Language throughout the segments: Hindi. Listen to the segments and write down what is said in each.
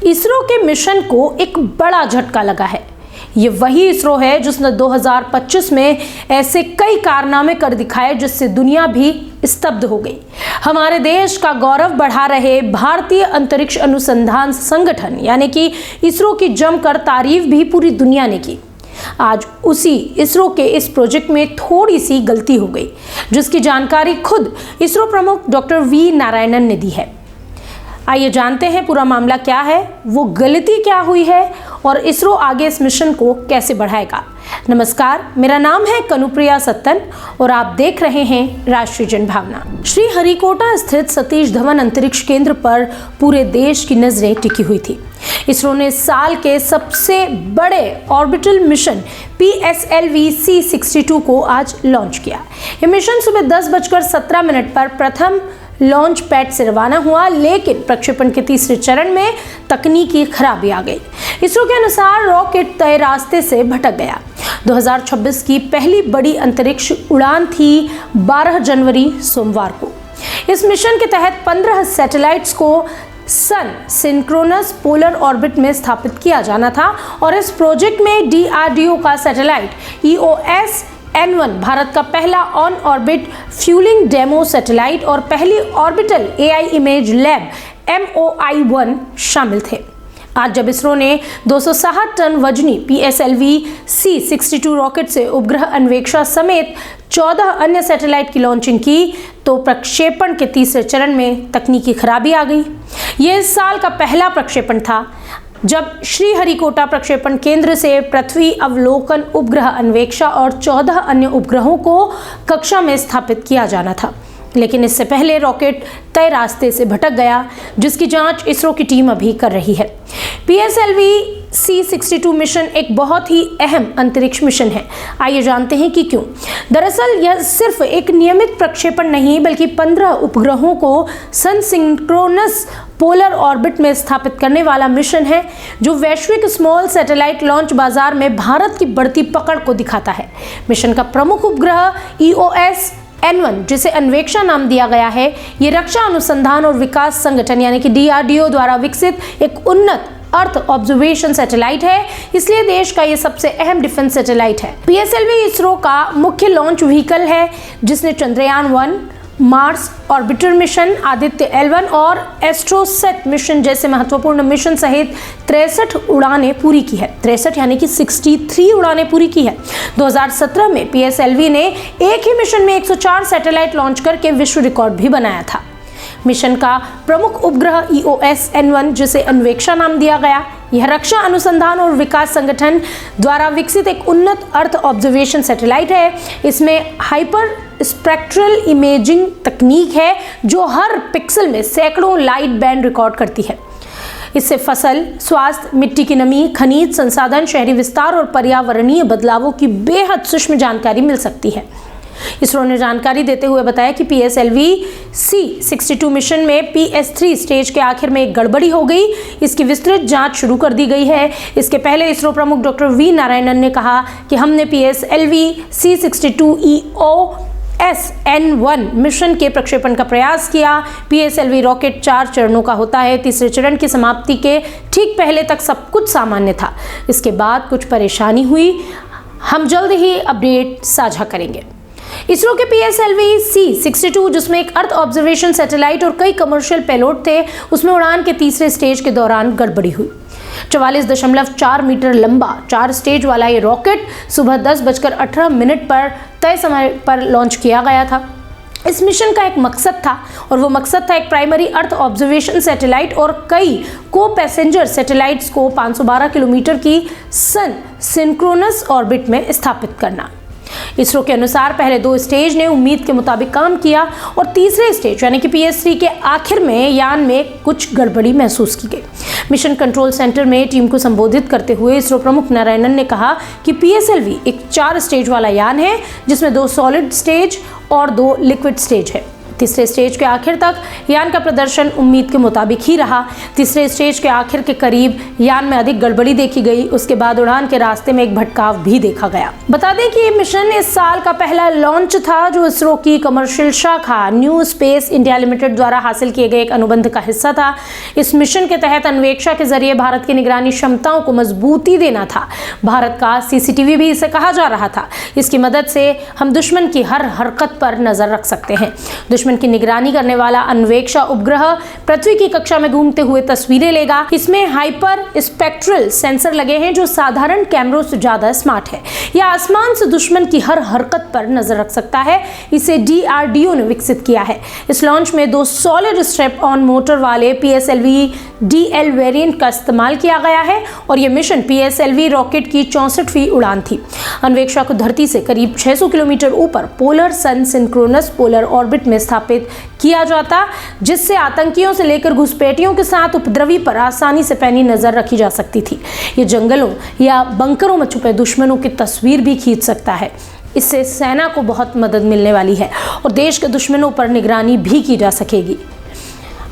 इसरो के मिशन को एक बड़ा झटका लगा है। ये वही इसरो है जिसने 2025 में ऐसे कई कारनामे कर दिखाए जिससे दुनिया भी स्तब्ध हो गई। हमारे देश का गौरव बढ़ा रहे भारतीय अंतरिक्ष अनुसंधान संगठन यानी कि इसरो की जमकर तारीफ भी पूरी दुनिया ने की। आज उसी इसरो के इस प्रोजेक्ट में थोड़ी सी गलती हो गई, जिसकी जानकारी खुद इसरो प्रमुख डॉक्टर वी नारायणन ने दी है। आइए जानते हैं पूरा मामला क्या है, वो गलती क्या हुई है और इसरो आगे इस मिशन को कैसे बढ़ाएगा। नमस्कार, मेरा नाम है कनुप्रिया सत्तन और आप देख रहे हैं राष्ट्रीय जनभावना। श्री हरिकोटा स्थित सतीश धवन अंतरिक्ष केंद्र पर पूरे देश की नजरें टिकी हुई थी। इसरो ने साल के सबसे बड़े ऑर्बिटल मिशन PSLV C62 को आज लॉन्च किया। यह मिशन सुबह 10:17 पर प्रथम लॉन्च पैड से रवाना हुआ, लेकिन प्रक्षेपण के तीसरे चरण में तकनीकी खराबी आ गई। इसरो के अनुसार रॉकेट तय रास्ते से भटक गया। 2026 की पहली बड़ी अंतरिक्ष उड़ान थी 12 जनवरी सोमवार को। इस मिशन के तहत 15 सैटेलाइट्स को सन सिंक्रोनस पोलर ऑर्बिट में स्थापित किया जाना था और इस प्रोजेक्ट में DRDO का सैटेलाइट EOS-N1 भारत का पहला on orbit fuelling demo satellite और पहली orbital AI image lab MOI-1 शामिल थे। आज जब इसरो ने 260 टन वजनी PSLV C62 रॉकेट से उपग्रह अन्वेषा समेत 14 अन्य सैटेलाइट की लॉन्चिंग की, तो प्रक्षेपण के तीसरे चरण में तकनीकी खराबी आ गई। यह इस साल का पहला प्रक्षेपण था जब श्रीहरिकोटा प्रक्षेपण केंद्र से पृथ्वी अवलोकन उपग्रह अन्वेषा और 14 अन्य उपग्रहों को कक्षा में स्थापित किया जाना था, लेकिन इससे पहले रॉकेट तय रास्ते से भटक गया, जिसकी जांच इसरो की टीम अभी कर रही है। PSLV C62 मिशन एक बहुत ही अहम अंतरिक्ष मिशन है। आइए जानते हैं कि क्यों। दरअसल यह सिर्फ एक नियमित प्रक्षेपण नहीं बल्कि 15 उपग्रहों को सन सिंक्रोनस पोलर ऑर्बिट में स्थापित करने वाला मिशन है, जो वैश्विक स्मॉल सैटेलाइट लॉन्च बाजार में भारत की बढ़ती पकड़ को दिखाता है। मिशन का प्रमुख उपग्रह EOS-N1, जिसे अन्वेषा नाम दिया गया है, ये रक्षा अनुसंधान और विकास संगठन यानी कि DRDO द्वारा विकसित एक उन्नत अर्थ ऑब्जर्वेशन सैटेलाइट है, इसलिए देश का ये सबसे अहम डिफेंस सैटेलाइट है। PSLV इसरो का मुख्य लॉन्च व्हीकल है, जिसने Chandrayaan 1, Mars orbiter mission, Aditya L1 और एस्ट्रोसेट मिशन जैसे महत्वपूर्ण मिशन सहित 63 उड़ानें पूरी की है। 63 यानी कि 63 उड़ानें पूरी की है। 2017 में PSLV ने एक ही मिशन में 104 सैटेलाइट लॉन्च करके विश्व रिकॉर्ड भी बनाया था। मिशन का प्रमुख उपग्रह EOS-N1, जिसे अन्वेषा नाम दिया गया, यह रक्षा अनुसंधान और विकास संगठन द्वारा विकसित एक उन्नत अर्थ ऑब्जर्वेशन सैटेलाइट है। इसमें हाइपर स्पेक्ट्रल इमेजिंग तकनीक है, जो हर पिक्सल में सैकड़ों लाइट बैंड रिकॉर्ड करती है। इससे फसल, स्वास्थ्य, मिट्टी की नमी, खनिज संसाधन, शहरी विस्तार और पर्यावरणीय बदलावों की बेहद सूक्ष्म जानकारी मिल सकती है। इसरो ने जानकारी देते हुए बताया कि PSLV C62 मिशन में PS3 स्टेज के आखिर में एक गड़बड़ी हो गई। इसकी विस्तृत जांच शुरू कर दी गई है। इसके पहले इसरो प्रमुख डॉक्टर वी नारायणन ने कहा कि हमने PSLV C62 EOS-N1 मिशन के प्रक्षेपण का प्रयास किया। PSLV रॉकेट 4 चरणों का होता है। तीसरे चरण की समाप्ति के ठीक पहले तक सब कुछ सामान्य था। इसके बाद कुछ परेशानी हुई। हम जल्द ही अपडेट साझा करेंगे। इसरो के PSLV C62, जिसमें एक अर्थ ऑब्जर्वेशन सैटेलाइट और कई कमर्शियल पेलोड थे, उसमें उड़ान के तीसरे स्टेज के दौरान गड़बड़ी हुई। 44.4 मीटर लंबा 4 स्टेज वाला ये रॉकेट सुबह 10:18 पर तय समय पर लॉन्च किया गया था। इस मिशन का एक मकसद था और वो मकसद था एक प्राइमरी अर्थ ऑब्जर्वेशन सैटेलाइट और कई को पैसेंजर सैटेलाइट्स को 512 किलोमीटर की सन सिंक्रोनस ऑर्बिट में स्थापित करना। इसरो के अनुसार पहले 2 स्टेज ने उम्मीद के मुताबिक काम किया और तीसरे स्टेज यानी कि PS3 के आखिर में यान में कुछ गड़बड़ी महसूस की गई। मिशन कंट्रोल सेंटर में टीम को संबोधित करते हुए इसरो प्रमुख नारायणन ने कहा कि PSLV एक 4 स्टेज वाला यान है, जिसमें 2 सॉलिड स्टेज और 2 लिक्विड स्टेज है। तीसरे स्टेज के आखिर तक यान का प्रदर्शन उम्मीद के मुताबिक ही रहा। तीसरे स्टेज के आखिर के करीब यान में अधिक गड़बड़ी देखी गई। उसके बाद उड़ान के रास्ते में एक भटकाव भी देखा गया। बता दें कि ये मिशन इस साल का पहला लॉन्च था जो इसरो की कमर्शियल शाखा न्यू स्पेस इंडिया लिमिटेड द्वारा हासिल किए गए एक अनुबंध का हिस्सा था। इस मिशन के तहत अन्वेषा के जरिए भारत की निगरानी क्षमताओं को मजबूती देना था। भारत का सीसीटीवी भी इसे कहा जा रहा था। इसकी मदद से हम दुश्मन की हर हरकत पर नजर रख सकते हैं। दुश्मन की निगरानी करने वाला अन्वेषा उपग्रह पृथ्वी की कक्षा में घूमते हुए तस्वीरें लेगा। इसमें हाइपर स्पेक्ट्रल सेंसर लगे हैं जो साधारण कैमरों से ज्यादा स्मार्ट है। यह आसमान से दुश्मन की हर हरकत पर नजर रख सकता है। इसे DRDO ने विकसित किया है। इस लॉन्च में 2 सॉलिड स्ट्रैप ऑन मोटर वाले PSLV DL वेरिएंट का इस्तेमाल किया गया है और यह मिशन PSLV रॉकेट की 64वीं उड़ान थी। अन्वेषा को धरती से करीब 600 किलोमीटर ऊपर पोलर सन सिंक्रोनस पोलर ऑर्बिट में स्थापित किया जाता, जिससे आतंकियों से लेकर घुसपैठियों के साथ उपद्रवी पर आसानी से पैनी नजर रखी जा सकती थी। ये जंगलों या बंकरों में छुपे दुश्मनों की तस्वीर भी खींच सकता है। इससे सेना को बहुत मदद मिलने वाली है और देश के दुश्मनों पर निगरानी भी की जा सकेगी।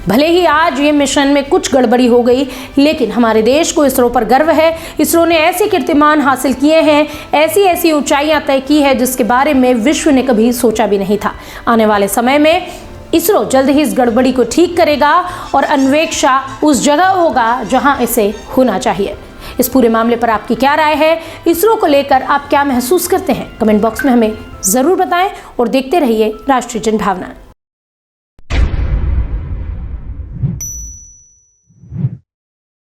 भले ही आज ये मिशन में कुछ गड़बड़ी हो गई, लेकिन हमारे देश को इसरो पर गर्व है। इसरो ने ऐसे कीर्तिमान हासिल किए हैं, ऐसी ऊंचाइयां तय की है जिसके बारे में विश्व ने कभी सोचा भी नहीं था। आने वाले समय में इसरो जल्द ही इस गड़बड़ी को ठीक करेगा और अन्वेषा उस जगह होगा जहां इसे होना चाहिए। इस पूरे मामले पर आपकी क्या राय है? इसरो को लेकर आप क्या महसूस करते हैं? कमेंट बॉक्स में हमें जरूर बताएं और देखते रहिए राष्ट्रीय जनभावना।